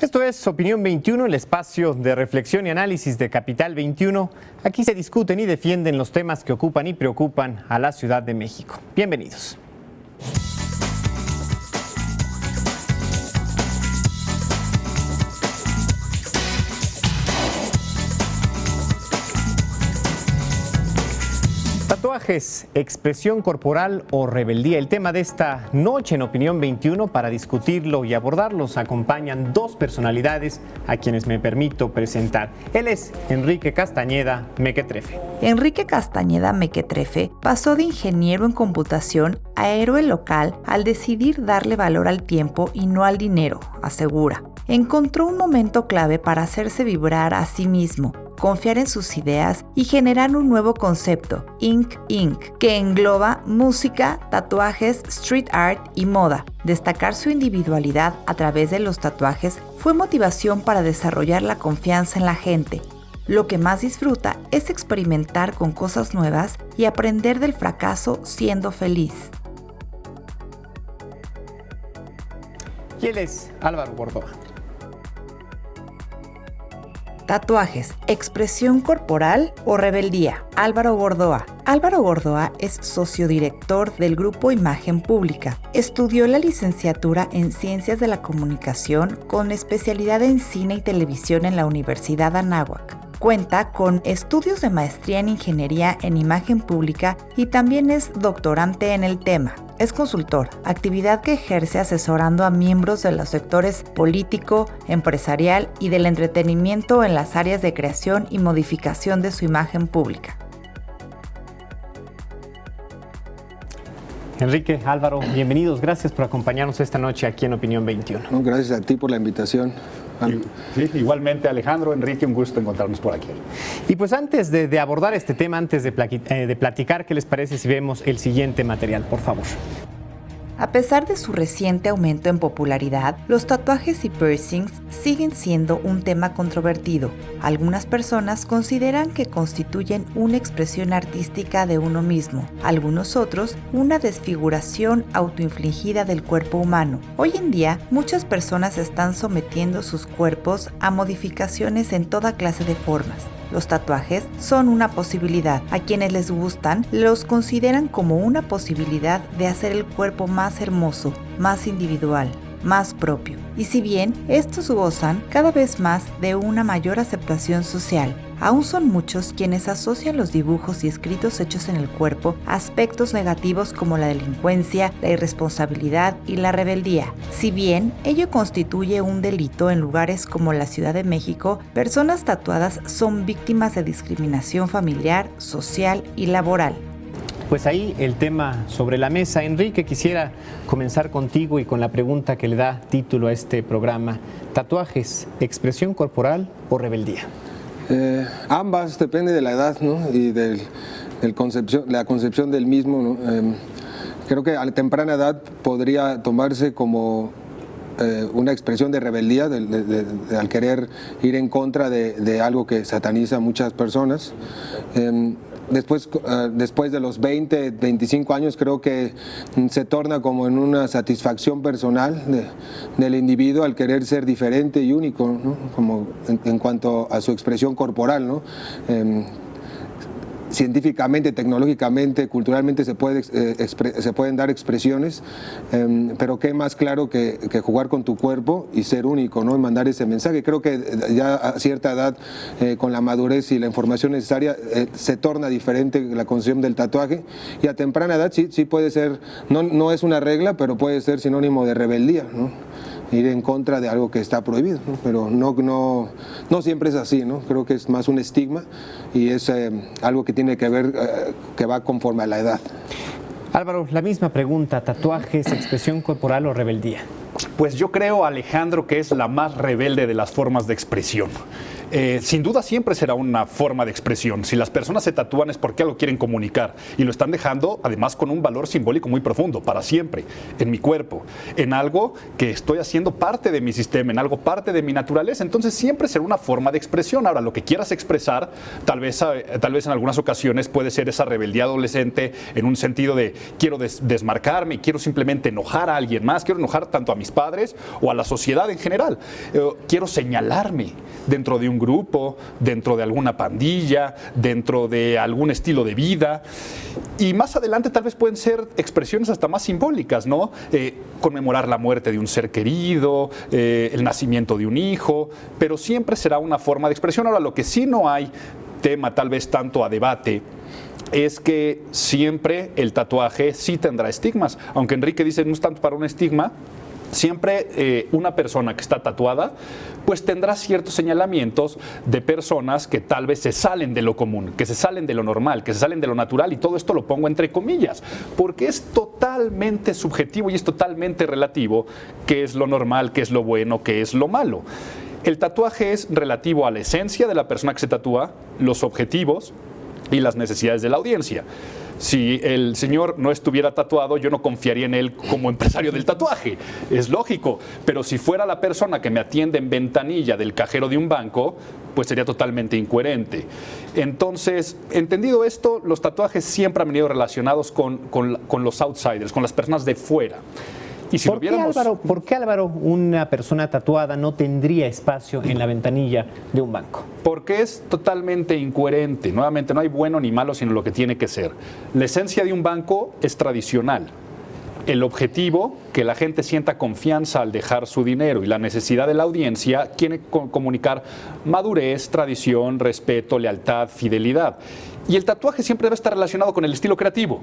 Esto es Opinión 21, el espacio de reflexión y análisis de Capital 21. Aquí se discuten y defienden los temas que ocupan y preocupan a la Ciudad de México. Bienvenidos. Tatuajes, expresión corporal o rebeldía. El tema de esta noche en Opinión 21, para discutirlo y abordarlos, acompañan dos personalidades a quienes me permito presentar. Él es Enrique Castañeda Mequetrefe. Enrique Castañeda Mequetrefe pasó de ingeniero en computación a héroe local al decidir darle valor al tiempo y no al dinero, asegura. Encontró un momento clave para hacerse vibrar a sí mismo, confiar en sus ideas y generar un nuevo concepto, Ink Inc., que engloba música, tatuajes, street art y moda. Destacar su individualidad a través de los tatuajes fue motivación para desarrollar la confianza en la gente. Lo que más disfruta es experimentar con cosas nuevas y aprender del fracaso siendo feliz. Y él es Álvaro Gordoa. Tatuajes, expresión corporal o rebeldía. Álvaro Gordoa. Álvaro Gordoa es sociodirector del Grupo Imagen Pública. Estudió la licenciatura en Ciencias de la Comunicación con especialidad en Cine y Televisión en la Universidad Anáhuac. Cuenta con estudios de maestría en Ingeniería en Imagen Pública y también es doctorante en el tema. Es consultor, actividad que ejerce asesorando a miembros de los sectores político, empresarial y del entretenimiento en las áreas de creación y modificación de su imagen pública. Enrique, Álvaro, bienvenidos. Gracias por acompañarnos esta noche aquí en Opinión 21. No, gracias a ti por la invitación. Sí, igualmente, Alejandro, Enrique, un gusto encontrarnos por aquí. Y pues antes de abordar este tema, antes de platicar, ¿qué les parece si vemos el siguiente material, por favor? A pesar de su reciente aumento en popularidad, los tatuajes y piercings siguen siendo un tema controvertido. Algunas personas consideran que constituyen una expresión artística de uno mismo, algunos otros una desfiguración autoinfligida del cuerpo humano. Hoy en día, muchas personas están sometiendo sus cuerpos a modificaciones en toda clase de formas. Los tatuajes son una posibilidad. A quienes les gustan, los consideran como una posibilidad de hacer el cuerpo más hermoso, más individual, más propio. Y si bien estos gozan cada vez más de una mayor aceptación social, aún son muchos quienes asocian los dibujos y escritos hechos en el cuerpo a aspectos negativos como la delincuencia, la irresponsabilidad y la rebeldía. Si bien ello constituye un delito en lugares como la Ciudad de México, personas tatuadas son víctimas de discriminación familiar, social y laboral. Pues ahí el tema sobre la mesa. Enrique, quisiera comenzar contigo y con la pregunta que le da título a este programa. ¿Tatuajes, expresión corporal o rebeldía? Ambas, depende de la edad, ¿no? Y la concepción del mismo, ¿no? Creo que a temprana edad podría tomarse como una expresión de rebeldía al querer ir en contra de algo que sataniza a muchas personas. Después de los 20, 25 años creo que se torna como en una satisfacción personal del individuo al querer ser diferente y único, ¿no? Como en cuanto a su expresión corporal, ¿no? Científicamente, tecnológicamente, culturalmente se pueden dar expresiones, pero qué más claro que jugar con tu cuerpo y ser único, ¿no? Y mandar ese mensaje. Creo que ya a cierta edad, con la madurez y la información necesaria, se torna diferente la concepción del tatuaje, y a temprana edad sí puede ser, no es una regla, pero puede ser sinónimo de rebeldía, ¿no? Ir en contra de algo que está prohibido, ¿no? Pero no siempre es así, ¿no? Creo que es más un estigma y es algo que tiene que ver, que va conforme a la edad. Álvaro, la misma pregunta, ¿tatuajes, expresión corporal o rebeldía? Pues yo creo, Alejandro, que es la más rebelde de las formas de expresión. Sin duda siempre será una forma de expresión. Si las personas se tatúan es porque algo quieren comunicar y lo están dejando además con un valor simbólico muy profundo, para siempre, en mi cuerpo, en algo que estoy haciendo parte de mi sistema, en algo parte de mi naturaleza. Entonces siempre será una forma de expresión. Ahora, lo que quieras expresar, tal vez en algunas ocasiones puede ser esa rebeldía adolescente en un sentido de quiero desmarcarme, quiero simplemente enojar a alguien más, quiero enojar tanto a mis padres padres o a la sociedad en general. Quiero señalarme dentro de un grupo, dentro de alguna pandilla, dentro de algún estilo de vida. Y más adelante tal vez pueden ser expresiones hasta más simbólicas, ¿no? Conmemorar la muerte de un ser querido, el nacimiento de un hijo, pero siempre será una forma de expresión. Ahora, lo que sí no hay tema tal vez tanto a debate es que siempre el tatuaje sí tendrá estigmas, aunque Enrique dice no es tanto para un estigma. Siempre una persona que está tatuada pues tendrá ciertos señalamientos de personas que tal vez se salen de lo común, que se salen de lo normal, que se salen de lo natural, y todo esto lo pongo entre comillas, porque es totalmente subjetivo y es totalmente relativo qué es lo normal, qué es lo bueno, qué es lo malo. El tatuaje es relativo a la esencia de la persona que se tatúa, los objetivos y las necesidades de la audiencia. Si el señor no estuviera tatuado, yo no confiaría en él como empresario del tatuaje. Es lógico. Pero si fuera la persona que me atiende en ventanilla del cajero de un banco, pues sería totalmente incoherente. Entonces, entendido esto, los tatuajes siempre han venido relacionados con los outsiders, con las personas de fuera. Y si ¿Por qué, Álvaro, una persona tatuada no tendría espacio en la ventanilla de un banco? Porque es totalmente incoherente. Nuevamente, no hay bueno ni malo, sino lo que tiene que ser. La esencia de un banco es tradicional. El objetivo, que la gente sienta confianza al dejar su dinero, y la necesidad de la audiencia quiere comunicar madurez, tradición, respeto, lealtad, fidelidad. Y el tatuaje siempre debe estar relacionado con el estilo creativo.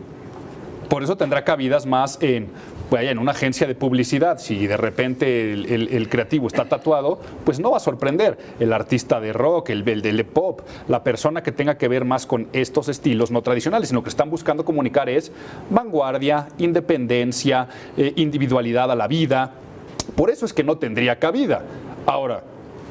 Por eso tendrá cabidas más en una agencia de publicidad. Si de repente el creativo está tatuado, pues no va a sorprender. El artista de rock, el de pop, la persona que tenga que ver más con estos estilos no tradicionales, sino que están buscando comunicar es vanguardia, independencia, individualidad a la vida. Por eso es que no tendría cabida. Ahora,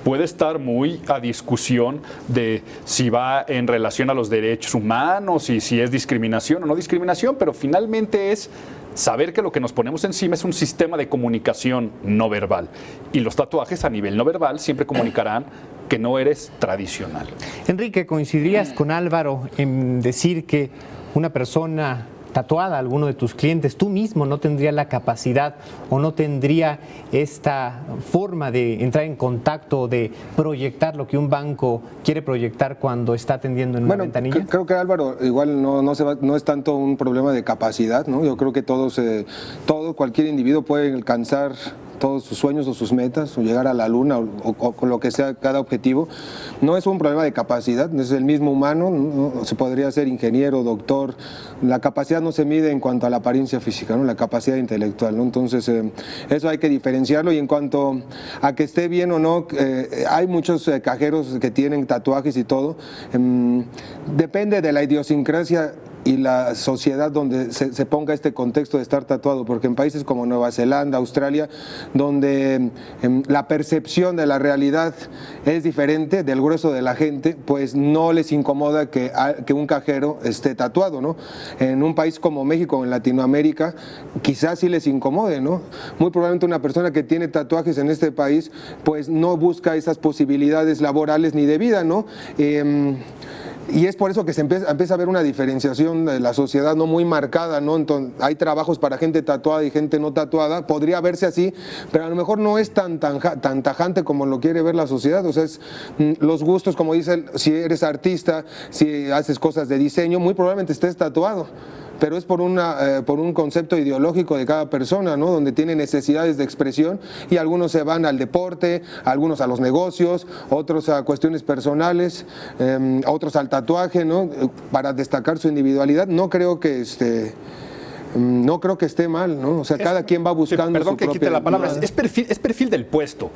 puede estar muy a discusión de si va en relación a los derechos humanos y si es discriminación o no discriminación, pero finalmente es saber que lo que nos ponemos encima es un sistema de comunicación no verbal. Y los tatuajes a nivel no verbal siempre comunicarán que no eres tradicional. Enrique, ¿coincidirías con Álvaro en decir que una persona tatuada, alguno de tus clientes, tú mismo no tendría la capacidad o no tendría esta forma de entrar en contacto, de proyectar lo que un banco quiere proyectar cuando está atendiendo en una ventanilla? Creo que Álvaro igual no es tanto un problema de capacidad, ¿no? Yo creo que cualquier individuo puede alcanzar todos sus sueños o sus metas, o llegar a la luna o con lo que sea cada objetivo. No es un problema de capacidad, es el mismo humano, ¿no? Se podría ser ingeniero, doctor. La capacidad no se mide en cuanto a la apariencia física, ¿no? La capacidad intelectual, ¿no? Entonces eso hay que diferenciarlo. Y en cuanto a que esté bien o no, hay muchos cajeros que tienen tatuajes y todo. Depende de la idiosincrasia y la sociedad donde se ponga este contexto de estar tatuado, porque en países como Nueva Zelanda, Australia, donde la percepción de la realidad es diferente del grueso de la gente, pues no les incomoda que un cajero esté tatuado, ¿no? En un país como México, en Latinoamérica, quizás sí les incomode, ¿no? Muy probablemente una persona que tiene tatuajes en este país, pues no busca esas posibilidades laborales ni de vida, ¿no? Y es por eso que se empieza a ver una diferenciación de la sociedad no muy marcada, ¿no? Entonces, hay trabajos para gente tatuada y gente no tatuada, podría verse así, pero a lo mejor no es tan tajante como lo quiere ver la sociedad. O sea, es los gustos, como dice, si eres artista, si haces cosas de diseño, muy probablemente estés tatuado. Pero es por un concepto ideológico de cada persona, ¿no? Donde tiene necesidades de expresión, y algunos se van al deporte, algunos a los negocios, otros a cuestiones personales, otros al tatuaje, ¿no? Para destacar su individualidad. No creo que esté mal, ¿no? O sea, cada quien va buscando perdón su que propia quite la palabra, identidad. es perfil del puesto.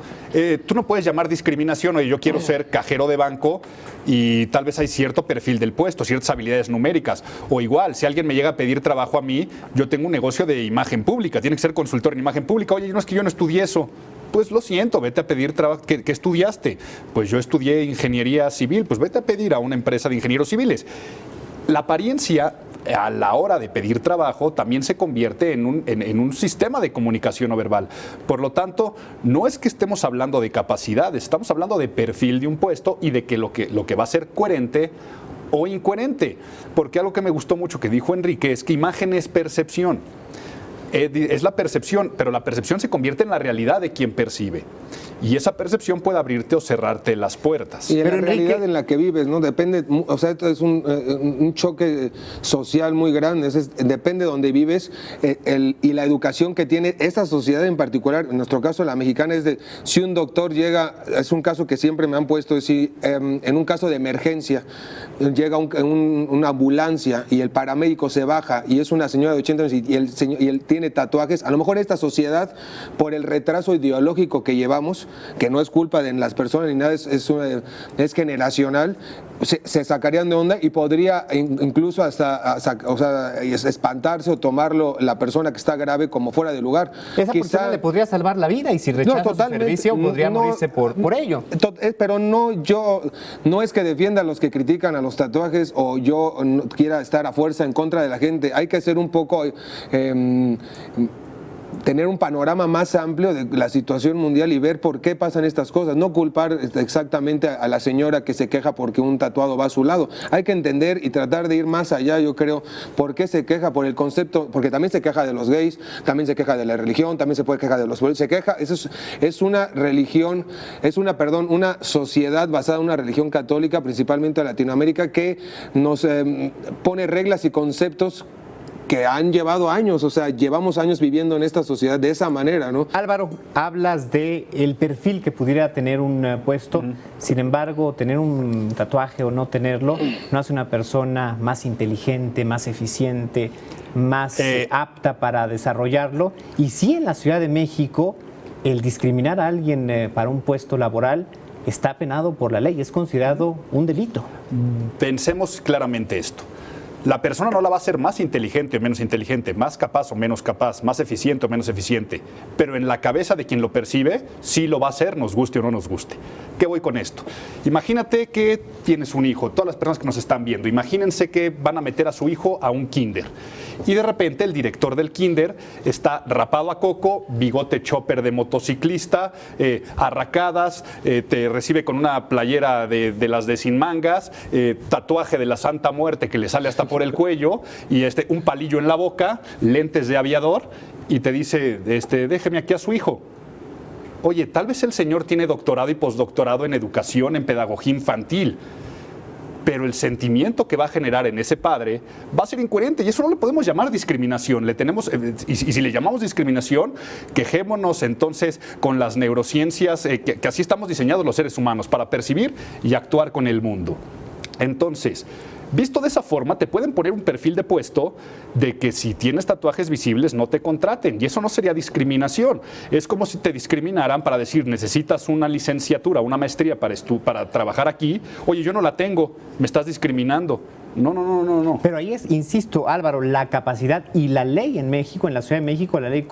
Tú no puedes llamar discriminación, oye, yo quiero ser cajero de banco y tal vez hay cierto perfil del puesto, ciertas habilidades numéricas. O igual, si alguien me llega a pedir trabajo a mí, yo tengo un negocio de imagen pública, tiene que ser consultor en imagen pública. Oye, no es que yo no estudié eso. Pues lo siento, vete a pedir trabajo. ¿Qué estudiaste? Pues yo estudié ingeniería civil, pues vete a pedir a una empresa de ingenieros civiles. La apariencia a la hora de pedir trabajo también se convierte en un sistema de comunicación no verbal. Por lo tanto, no es que estemos hablando de capacidades, estamos hablando de perfil de un puesto y de que lo que va a ser coherente o incoherente. Porque algo que me gustó mucho que dijo Enrique es que imagen es percepción. Es la percepción, pero la percepción se convierte en la realidad de quien percibe. Y esa percepción puede abrirte o cerrarte las puertas. Y en Pero la realidad Enrique, en la que vives, ¿no? Depende, o sea, esto es un choque social muy grande, depende de donde vives y la educación que tiene esta sociedad en particular, en nuestro caso la mexicana, es de si un doctor llega, es un caso que siempre me han puesto, es si en un caso de emergencia llega una ambulancia y el paramédico se baja y es una señora de 80 años y él tiene tatuajes, a lo mejor esta sociedad, por el retraso ideológico que llevamos, que no es culpa de las personas ni nada, es generacional, se sacarían de onda y podría incluso hasta espantarse o tomarlo la persona que está grave como fuera de lugar. Esa persona le podría salvar la vida y si rechaza su servicio podría morirse por ello. Pero no es que defienda a los que critican a los tatuajes o yo no quiera estar a fuerza en contra de la gente. Hay que ser un poco tener un panorama más amplio de la situación mundial y ver por qué pasan estas cosas, no culpar exactamente a la señora que se queja porque un tatuado va a su lado. Hay que entender y tratar de ir más allá, yo creo, por qué se queja, por el concepto, porque también se queja de los gays, también se queja de la religión, también se puede quejar de los pueblos, se queja, eso es una religión, una sociedad basada en una religión católica, principalmente en Latinoamérica, que nos pone reglas y conceptos que han llevado años, o sea, llevamos años viviendo en esta sociedad de esa manera, ¿no? Álvaro, hablas de el perfil que pudiera tener un puesto, sin embargo, tener un tatuaje o no tenerlo no hace una persona más inteligente, más eficiente, más apta para desarrollarlo. Y sí, en la Ciudad de México, el discriminar a alguien para un puesto laboral está penado por la ley, es considerado un delito. Pensemos claramente esto. La persona no la va a hacer más inteligente o menos inteligente, más capaz o menos capaz, más eficiente o menos eficiente, pero en la cabeza de quien lo percibe, sí lo va a hacer, nos guste o no nos guste. ¿Qué voy con esto? Imagínate que tienes un hijo, todas las personas que nos están viendo, imagínense que van a meter a su hijo a un kinder y de repente el director del kinder está rapado a coco, bigote chopper de motociclista, arracadas, te recibe con una playera de las de sin mangas, tatuaje de la Santa Muerte que le sale hasta por el cuello y un palillo en la boca, lentes de aviador y te dice, déjeme aquí a su hijo. Oye, tal vez el señor tiene doctorado y postdoctorado en educación, en pedagogía infantil, pero el sentimiento que va a generar en ese padre va a ser incoherente y eso no le podemos llamar discriminación. Y si le llamamos discriminación, quejémonos entonces con las neurociencias, que así estamos diseñados los seres humanos, para percibir y actuar con el mundo. Entonces, visto de esa forma, te pueden poner un perfil de puesto de que si tienes tatuajes visibles no te contraten y eso no sería discriminación. Es como si te discriminaran para decir necesitas una licenciatura, una maestría para trabajar aquí. Oye, yo no la tengo, me estás discriminando. No. Pero ahí insisto, Álvaro, la capacidad y la ley en México, en la Ciudad de México, la ley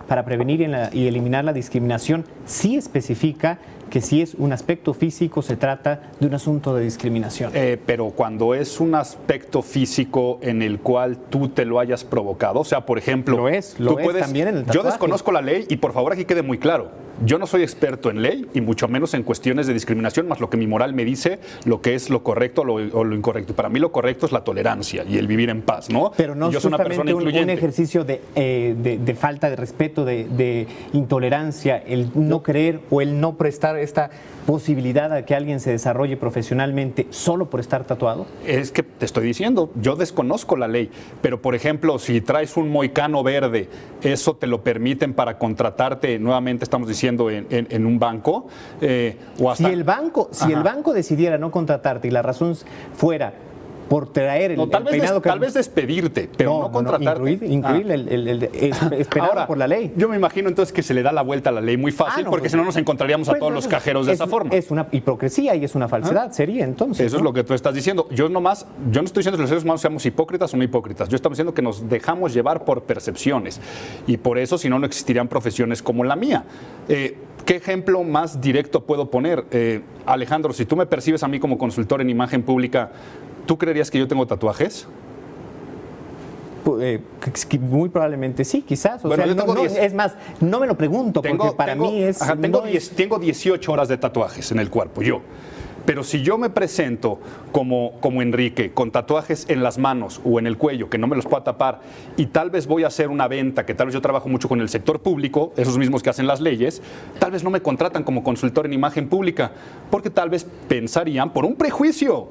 para prevenir y eliminar la discriminación, sí especifica que si es un aspecto físico se trata de un asunto de discriminación. Pero cuando es un aspecto físico en el cual tú te lo hayas provocado, o sea, por ejemplo... Lo es también en el tatuaje. Yo desconozco la ley y por favor aquí quede muy claro, yo no soy experto en ley y mucho menos en cuestiones de discriminación, más lo que mi moral me dice, lo que es lo correcto o lo incorrecto. Para mí lo correcto es la tolerancia y el vivir en paz, ¿no? Pero no yo es soy una persona justamente un incluyente. ejercicio de falta de respeto, de intolerancia, el no creer o el no prestar esta posibilidad a que alguien se desarrolle profesionalmente solo por estar tatuado. Es que te estoy diciendo, yo desconozco la ley, pero por ejemplo, si traes un moicano verde, ¿eso te lo permiten para contratarte nuevamente, estamos diciendo, en un banco? O hasta... Si el banco decidiera no contratarte y la razón fuera por traer el peinado tal vez despedirte, pero no contratarte. Incluir esperado ahora, por la ley. Yo me imagino entonces que se le da la vuelta a la ley muy fácil, porque si no nos encontraríamos a todos los cajeros de esa forma. Es una hipocresía y es una falsedad, sería entonces. Eso es lo que tú estás diciendo. Yo no estoy diciendo que los seres humanos seamos hipócritas o no hipócritas. Yo estamos diciendo que nos dejamos llevar por percepciones. Y por eso, si no, no existirían profesiones como la mía. ¿Qué ejemplo más directo puedo poner? Alejandro, si tú me percibes a mí como consultor en imagen pública, ¿tú creerías que yo tengo tatuajes? Muy probablemente sí, quizás. Bueno, yo tengo 10. Es más, no me lo pregunto porque para mí es... Tengo 18 horas de tatuajes en el cuerpo, yo. Pero si yo me presento como Enrique, con tatuajes en las manos o en el cuello, que no me los pueda tapar, y tal vez voy a hacer una venta, que tal vez yo trabajo mucho con el sector público, esos mismos que hacen las leyes, tal vez no me contratan como consultor en imagen pública, porque tal vez pensarían, por un prejuicio,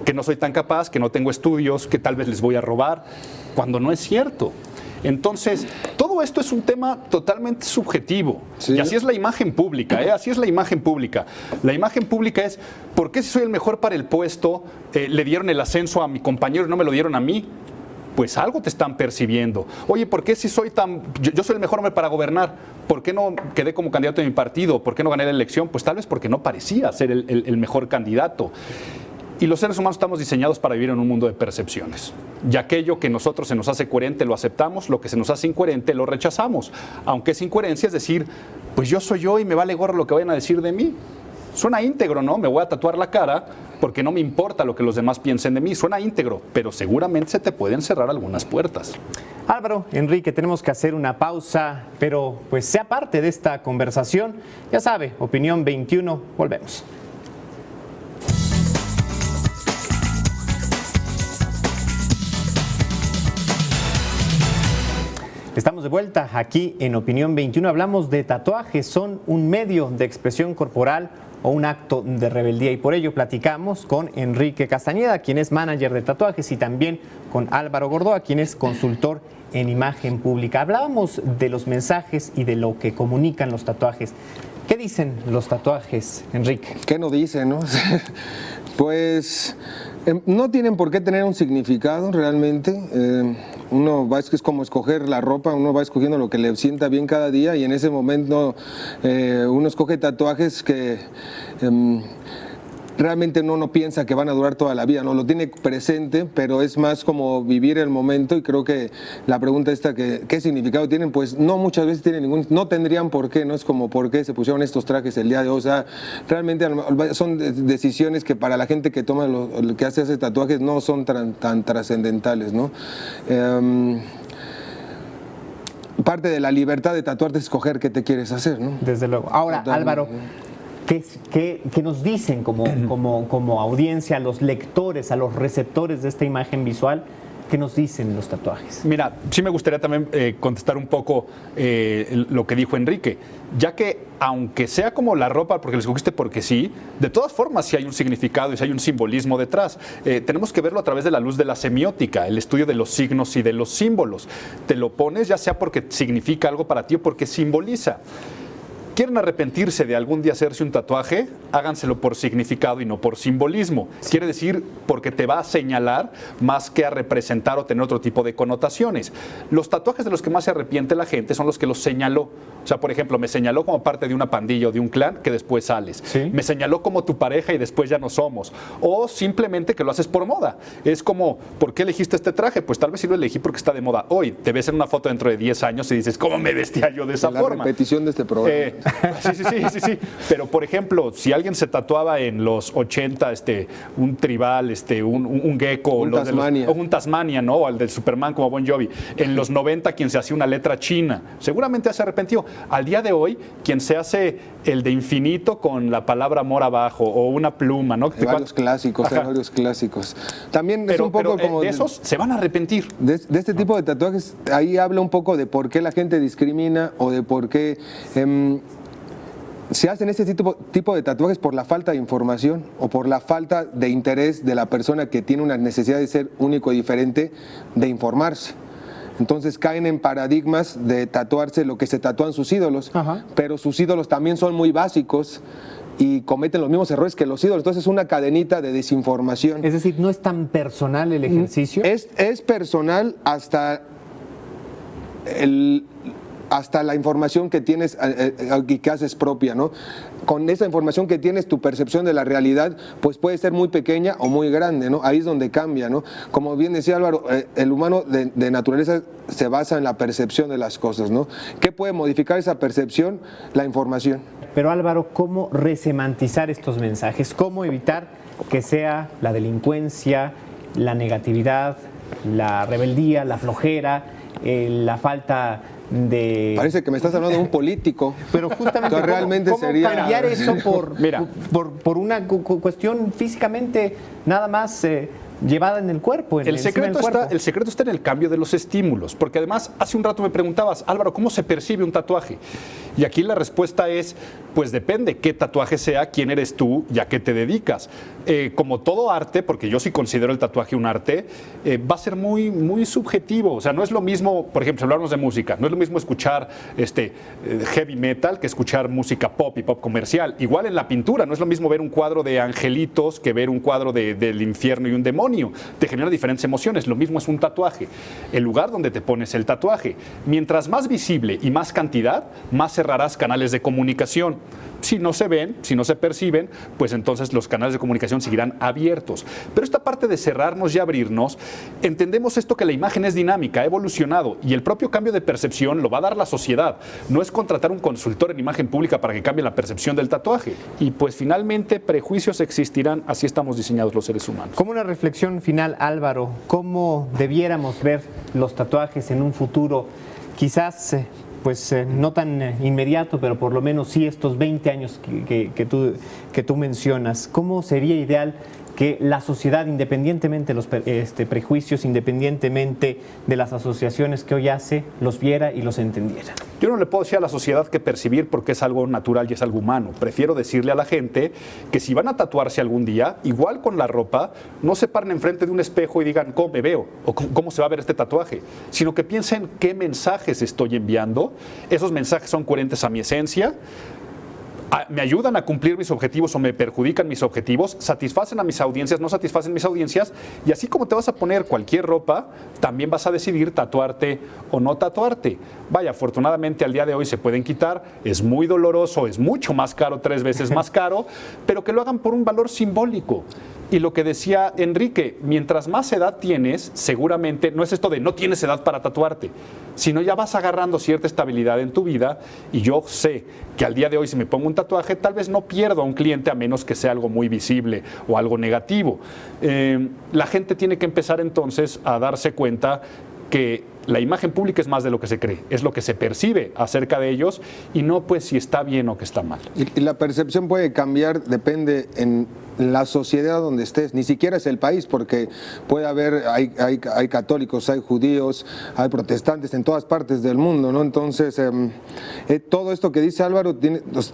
que no soy tan capaz, que no tengo estudios, que tal vez les voy a robar, cuando no es cierto. Entonces, todo esto es un tema totalmente subjetivo. Sí. Y así es la imagen pública, ¿eh? Así es la imagen pública. La imagen pública es, ¿por qué si soy el mejor para el puesto, le dieron el ascenso a mi compañero y no me lo dieron a mí? Pues algo te están percibiendo. Oye, ¿por qué si soy yo soy el mejor hombre para gobernar? ¿Por qué no quedé como candidato de mi partido? ¿Por qué no gané la elección? Pues tal vez porque no parecía ser el mejor candidato. Y los seres humanos estamos diseñados para vivir en un mundo de percepciones. Y aquello que a nosotros se nos hace coherente lo aceptamos, lo que se nos hace incoherente lo rechazamos. Aunque es incoherencia, es decir, pues yo soy yo y me vale gorro lo que vayan a decir de mí. Suena íntegro, ¿no? Me voy a tatuar la cara porque no me importa lo que los demás piensen de mí. Suena íntegro, pero seguramente se te pueden cerrar algunas puertas. Álvaro, Enrique, tenemos que hacer una pausa, pero pues sea parte de esta conversación. Ya sabe, Opinión 21, volvemos. Estamos de vuelta aquí en Opinión 21. Hablamos de tatuajes. ¿Son un medio de expresión corporal o un acto de rebeldía? Y por ello platicamos con Enrique Castañeda, quien es manager de tatuajes, y también con Álvaro Gordoa, quien es consultor en imagen pública. Hablábamos de los mensajes y de lo que comunican los tatuajes. ¿Qué dicen los tatuajes, Enrique? ¿Qué no dicen, no? Pues no tienen por qué tener un significado realmente. Uno va, es como escoger la ropa, uno va escogiendo lo que le sienta bien cada día, y en ese momento uno escoge tatuajes que realmente uno no piensa que van a durar toda la vida, no lo tiene presente, pero es más como vivir el momento. Y creo que la pregunta esta, ¿qué significado tienen? Pues no, muchas veces tienen no tendrían por qué, no es como por qué se pusieron estos trajes el día de hoy. O sea, realmente son decisiones que para la gente que toma que hace tatuajes no son tan trascendentales, ¿no? Parte de la libertad de tatuarte es escoger qué te quieres hacer, ¿no? Desde luego. Ahora, Álvaro, ¿qué nos dicen como audiencia, a los lectores, a los receptores de esta imagen visual? ¿Qué nos dicen los tatuajes? Mira, sí me gustaría también contestar un poco lo que dijo Enrique, ya que aunque sea como la ropa, porque les escogiste porque sí, de todas formas sí hay un significado y sí hay un simbolismo detrás. Tenemos que verlo a través de la luz de la semiótica, el estudio de los signos y de los símbolos. Te lo pones ya sea porque significa algo para ti o porque simboliza. ¿Quieren arrepentirse de algún día hacerse un tatuaje? Háganselo por significado y no por simbolismo. Quiere decir porque te va a señalar más que a representar o tener otro tipo de connotaciones. Los tatuajes de los que más se arrepiente la gente son los que los señaló. O sea, por ejemplo, me señaló como parte de una pandilla o de un clan que después sales. ¿Sí? Me señaló como tu pareja y después ya no somos. O simplemente que lo haces por moda. Es como, ¿por qué elegiste este traje? Pues tal vez sí lo elegí porque está de moda hoy. Te ves en una foto dentro de 10 años y dices, ¿cómo me vestía yo de esa forma? La repetición de este programa. Sí. Pero, por ejemplo, si alguien se tatuaba en los 80 un tribal, un gecko, un Tasmania, ¿no? O el del Superman como Bon Jovi. En los 90, quien se hacía una letra china, seguramente se arrepintió. Al día de hoy, quien se hace el de infinito con la palabra amor abajo o una pluma, ¿no? Hay varios clásicos. También es un poco como... de esos se van a arrepentir. De este tipo de tatuajes, ahí habla un poco de por qué la gente discrimina o de por qué... se hacen este tipo de tatuajes por la falta de información o por la falta de interés de la persona que tiene una necesidad de ser único y diferente, de informarse. Entonces caen en paradigmas de tatuarse lo que se tatúan sus ídolos. Ajá. Pero sus ídolos también son muy básicos y cometen los mismos errores que los ídolos. Entonces es una cadenita de desinformación. Es decir, ¿no es tan personal el ejercicio? Es personal hasta la información que tienes y que haces propia, ¿no? Con esa información que tienes, tu percepción de la realidad pues puede ser muy pequeña o muy grande, ¿no? Ahí es donde cambia, ¿no? Como bien decía Álvaro, el humano de naturaleza se basa en la percepción de las cosas, ¿no? ¿Qué puede modificar esa percepción? La información. Pero Álvaro, ¿cómo resemantizar estos mensajes? ¿Cómo evitar que sea la delincuencia, la negatividad, la rebeldía, la flojera, la falta Parece que me estás hablando de un político. Pero justamente, ¿cómo, realmente ¿cómo sería cambiar eso Mira. por una cuestión físicamente nada más llevada en el cuerpo? El secreto está en el cambio de los estímulos, porque además hace un rato me preguntabas, Álvaro, ¿cómo se percibe un tatuaje? Y aquí la respuesta es, pues depende qué tatuaje sea, quién eres tú y a qué te dedicas. Como todo arte, porque yo sí considero el tatuaje un arte, va a ser muy, muy subjetivo. O sea, no es lo mismo, por ejemplo, si hablamos de música, no es lo mismo escuchar heavy metal que escuchar música pop y pop comercial. Igual en la pintura, no es lo mismo ver un cuadro de angelitos que ver un cuadro del infierno y un demonio. Te genera diferentes emociones. Lo mismo es un tatuaje. El lugar donde te pones el tatuaje. Mientras más visible y más cantidad, más cerrarás canales de comunicación. Si no se ven, si no se perciben, pues entonces los canales de comunicación seguirán abiertos. Pero esta parte de cerrarnos y abrirnos, entendemos esto que la imagen es dinámica, ha evolucionado y el propio cambio de percepción lo va a dar la sociedad. No es contratar un consultor en imagen pública para que cambie la percepción del tatuaje. Y pues finalmente prejuicios existirán, así estamos diseñados los seres humanos. Como una reflexión final, Álvaro, ¿cómo debiéramos ver los tatuajes en un futuro? Quizás no tan inmediato, pero por lo menos sí estos 20 años que tú mencionas. ¿Cómo sería ideal que la sociedad, independientemente de los prejuicios, independientemente de las asociaciones que hoy hace, los viera y los entendiera? Yo no le puedo decir a la sociedad que percibir porque es algo natural y es algo humano. Prefiero decirle a la gente que si van a tatuarse algún día, igual con la ropa, no se paren enfrente de un espejo y digan cómo me veo o cómo se va a ver este tatuaje, sino que piensen qué mensajes estoy enviando. Esos mensajes son coherentes a mi esencia, me ayudan a cumplir mis objetivos o me perjudican mis objetivos, satisfacen a mis audiencias, no satisfacen mis audiencias, y así como te vas a poner cualquier ropa, también vas a decidir tatuarte o no tatuarte. Vaya, afortunadamente al día de hoy se pueden quitar, es muy doloroso, es mucho más caro, 3 veces más caro, pero que lo hagan por un valor simbólico. Y lo que decía Enrique, mientras más edad tienes, seguramente, no es esto de no tienes edad para tatuarte, sino ya vas agarrando cierta estabilidad en tu vida, y yo sé que al día de hoy si me pongo un tatuaje, tal vez no pierdo a un cliente a menos que sea algo muy visible o algo negativo. La gente tiene que empezar entonces a darse cuenta que la imagen pública es más de lo que se cree, es lo que se percibe acerca de ellos y no pues si está bien o que está mal. Y la percepción puede cambiar, depende en la sociedad donde estés, ni siquiera es el país, porque puede haber, hay católicos, hay judíos, hay protestantes en todas partes del mundo, ¿no? Entonces, todo esto que dice Álvaro,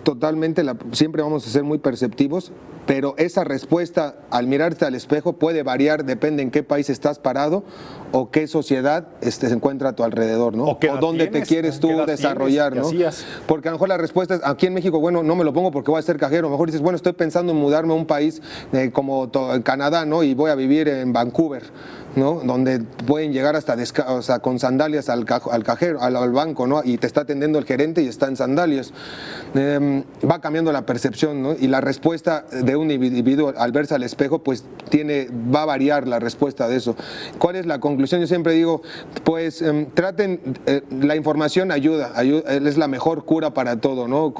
totalmente, siempre vamos a ser muy perceptivos, pero esa respuesta al mirarte al espejo puede variar, depende en qué país estás parado o qué sociedad se encuentra a tu alrededor, ¿no? O dónde te quieres tú desarrollar, ¿no? Porque a lo mejor la respuesta es, aquí en México, bueno, no me lo pongo porque voy a ser cajero, a lo mejor dices, bueno, estoy pensando en mudarme a un país como Canadá, ¿no? Y voy a vivir en Vancouver, ¿no? Donde pueden llegar hasta con sandalias al cajero, al banco, ¿no? Y te está atendiendo el gerente y está en sandalias. Va cambiando la percepción, ¿no? Y la respuesta de un individuo al verse al espejo, pues va a variar la respuesta de eso. ¿Cuál es la conclusión? Yo siempre digo, pues traten, la información ayuda, es la mejor cura para todo, ¿no?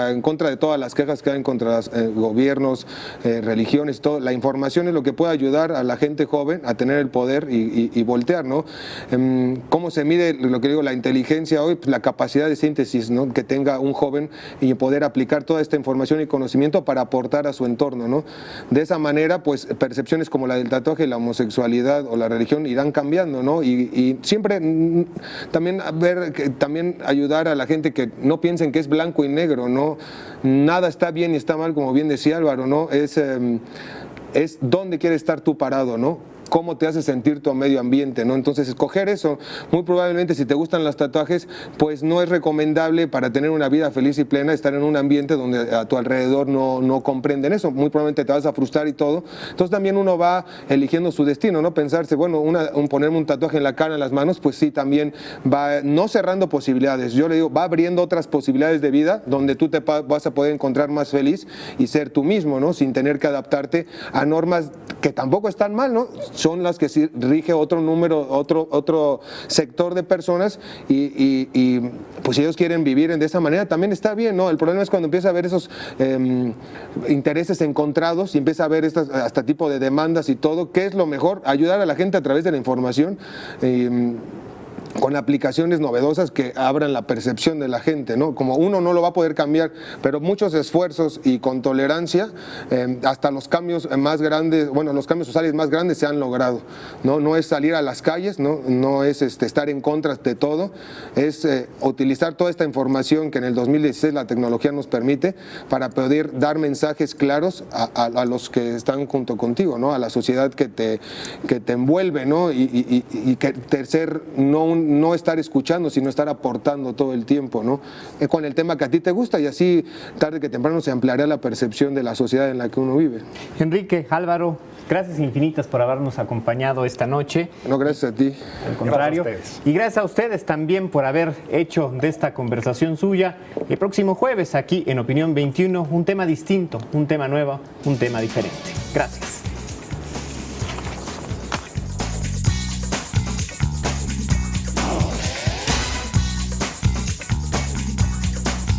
En contra de todas las quejas que hay contra los gobiernos, religiones, todo. La información es lo que puede ayudar a la gente joven a tener el poder y voltear, ¿no? ¿Cómo se mide lo que digo, la inteligencia hoy? Pues la capacidad de síntesis, ¿no? Que tenga un joven y poder aplicar toda esta información y conocimiento para aportar a su entorno, ¿no? De esa manera, pues percepciones como la del tatuaje, la homosexualidad o la religión irán cambiando, ¿no? Y siempre también ayudar a la gente que no piensen que es blanco y negro, ¿no? Nada está bien y está mal, como bien decía Álvaro, ¿no? Es dónde quieres estar tú parado, ¿no? Cómo te hace sentir tu medio ambiente, ¿no? Entonces, escoger eso, muy probablemente si te gustan los tatuajes, pues no es recomendable para tener una vida feliz y plena estar en un ambiente donde a tu alrededor no comprenden eso, muy probablemente te vas a frustrar y todo. Entonces también uno va eligiendo su destino, ¿no? Pensarse, bueno, ponerme un tatuaje en la cara, en las manos, pues sí, también va no cerrando posibilidades, yo le digo, va abriendo otras posibilidades de vida donde tú te vas a poder encontrar más feliz y ser tú mismo, ¿no? Sin tener que adaptarte a normas que tampoco están mal, ¿no? Son las que rige otro sector de personas y pues si ellos quieren vivir de esa manera también está bien, ¿no? El problema es cuando empieza a haber esos intereses encontrados y empieza a haber hasta tipo de demandas y todo. ¿Qué es lo mejor? Ayudar a la gente a través de la información. con aplicaciones novedosas que abran la percepción de la gente, ¿no? Como uno no lo va a poder cambiar, pero muchos esfuerzos y con tolerancia, hasta los cambios más grandes, bueno, los cambios sociales más grandes se han logrado, ¿no? No es salir a las calles, no es estar en contra de todo, es utilizar toda esta información que en el 2016 la tecnología nos permite para poder dar mensajes claros a los que están junto contigo, ¿no? A la sociedad que te envuelve, ¿no? Y que tercer, no estar escuchando, sino estar aportando todo el tiempo, ¿no? Con el tema que a ti te gusta, y así tarde que temprano se ampliará la percepción de la sociedad en la que uno vive. Enrique, Álvaro, gracias infinitas por habernos acompañado esta noche. No, gracias a ti. Al contrario. Gracias a Y gracias a ustedes también por haber hecho de esta conversación suya. El próximo jueves aquí en Opinión 21, un tema distinto, un tema nuevo, un tema diferente. Gracias.